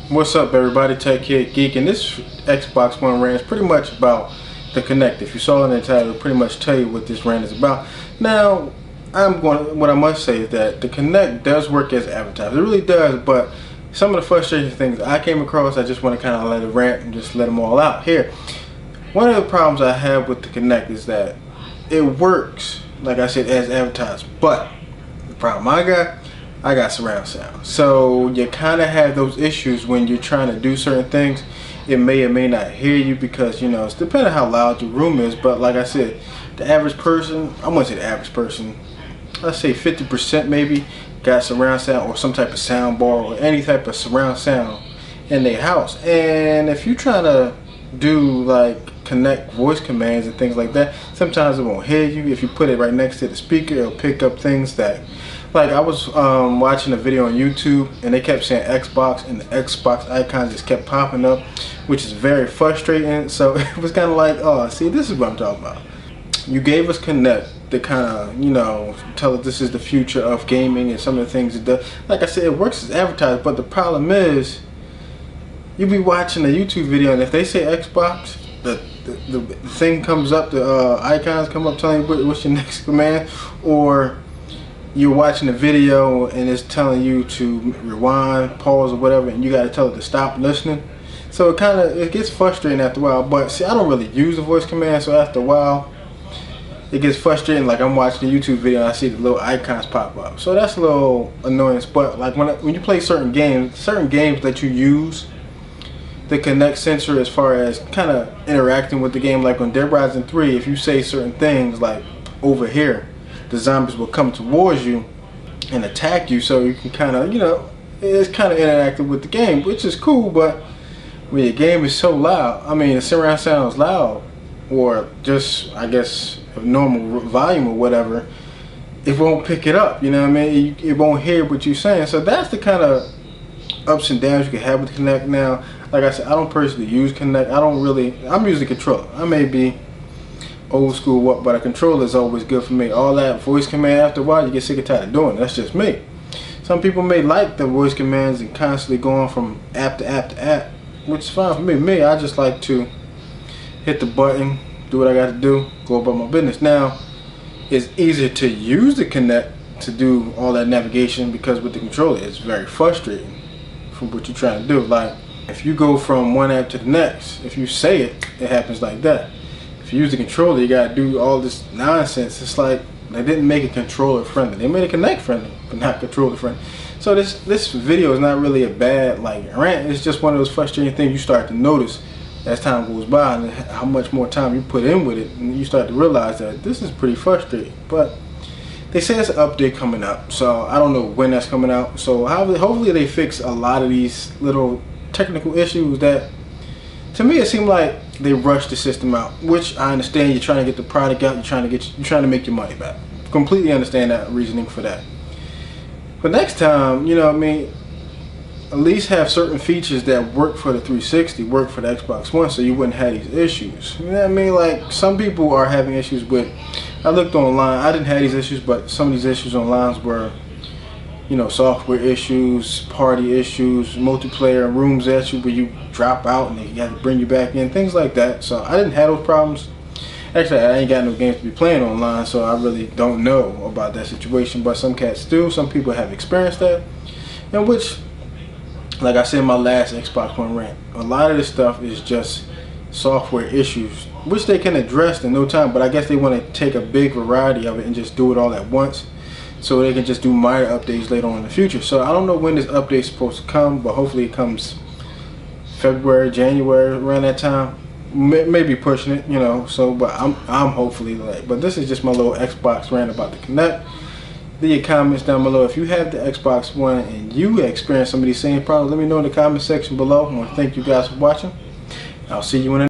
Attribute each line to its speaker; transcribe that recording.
Speaker 1: What's up, everybody? Tech Kid Geek, and this Xbox One rant is pretty much about the Kinect. If you saw in the title, it'll pretty much tell you what this rant is about. Now, what I must say is that the Kinect does work as advertised. It really does, but some of the frustrating things I came across, I just want to kind of let it rant and just let them all out here. One of the problems I have with the Kinect is that it works, like I said, as advertised, but the problem I got surround sound. So you kind of have those issues when you're trying to do certain things. It may or may not hear you because, you know, it's depending on how loud your room is. But like I said, the average person, I wouldn't say the average person, let's say 50% maybe got surround sound or some type of sound bar or any type of surround sound in their house. And if you're trying to do like connect voice commands and things like that, sometimes it won't hear you. If you put it right next to the speaker, it'll pick up things that, like I was watching a video on YouTube and they kept saying Xbox and the Xbox icon just kept popping up, which is very frustrating. So it was kind of like, oh, see, this is what I'm talking about. You gave us Kinect to kind of, you know, tell us this is the future of gaming and some of the things it does. Like I said, it works as advertised, but the problem is you be watching a YouTube video and if they say Xbox, the thing comes up, the icons come up telling you what's your next command, or you're watching a video and it's telling you to rewind, pause, or whatever, and you got to tell it to stop listening. So it gets frustrating after a while. But see, I don't really use the voice command, so after a while it gets frustrating. Like I'm watching a YouTube video and I see the little icons pop up, so that's a little annoyance. But like when you play certain games that you use the Kinect sensor as far as kind of interacting with the game, like on Dead Rising 3, if you say certain things like over here, the zombies will come towards you and attack you, so you can kind of, you know, it's kind of interactive with the game, which is cool. But when your game is so loud, I mean, the surround sound is loud, or just, I guess, a normal volume or whatever, it won't pick it up, you know what I mean? It won't hear what you're saying. So that's the kind of ups and downs you can have with Kinect. Now, like I said, I don't personally use Kinect. I'm using a controller. I may be old school, but a controller is always good for me. All that voice command, after a while you get sick and tired of doing it. That's just me. Some people may like the voice commands and constantly going from app to app to app, which is fine for me. I just like to hit the button, do what I got to do, go about my business. Now, it's easier to use the Kinect to do all that navigation, because with the controller it's very frustrating from what you're trying to do. Like if you go from one app to the next, if you say it, it happens like that. If you use the controller, you gotta do all this nonsense. It's like they didn't make it controller friendly. They made it Kinect friendly, but not controller friendly. So this video is not really a bad like rant. It's just one of those frustrating things you start to notice as time goes by, and how much more time you put in with it, and you start to realize that this is pretty frustrating. But they say it's an update coming up, so I don't know when that's coming out. So hopefully they fix a lot of these little technical issues that, to me, it seemed like they rushed the system out, which I understand. You're trying to get the product out, you're trying to make your money back. Completely understand that reasoning for that. But next time, you know what I mean, at least have certain features that work for the 360, work for the Xbox One, so you wouldn't have these issues. You know what I mean? Like some people are having issues with, I looked online, I didn't have these issues, but some of these issues online were, you know, software issues, party issues, multiplayer rooms issue where you drop out and they have to bring you back in, things like that. So I didn't have those problems. Actually, I ain't got no games to be playing online, so I really don't know about that situation. But some cats do. Some people have experienced that, and which, like I said in my last Xbox One rant, a lot of this stuff is just software issues, which they can address in no time. But I guess they want to take a big variety of it and just do it all at once, so they can just do minor updates later on in the future. So I don't know when this update is supposed to come, but hopefully it comes February, January, around that time. Maybe pushing it, you know. So, but I'm hopefully like. But this is just my little Xbox rant about the Kinect. Leave your comments down below if you have the Xbox One and you experience some of these same problems. Let me know in the comment section below. I want to thank you guys for watching. I'll see you in the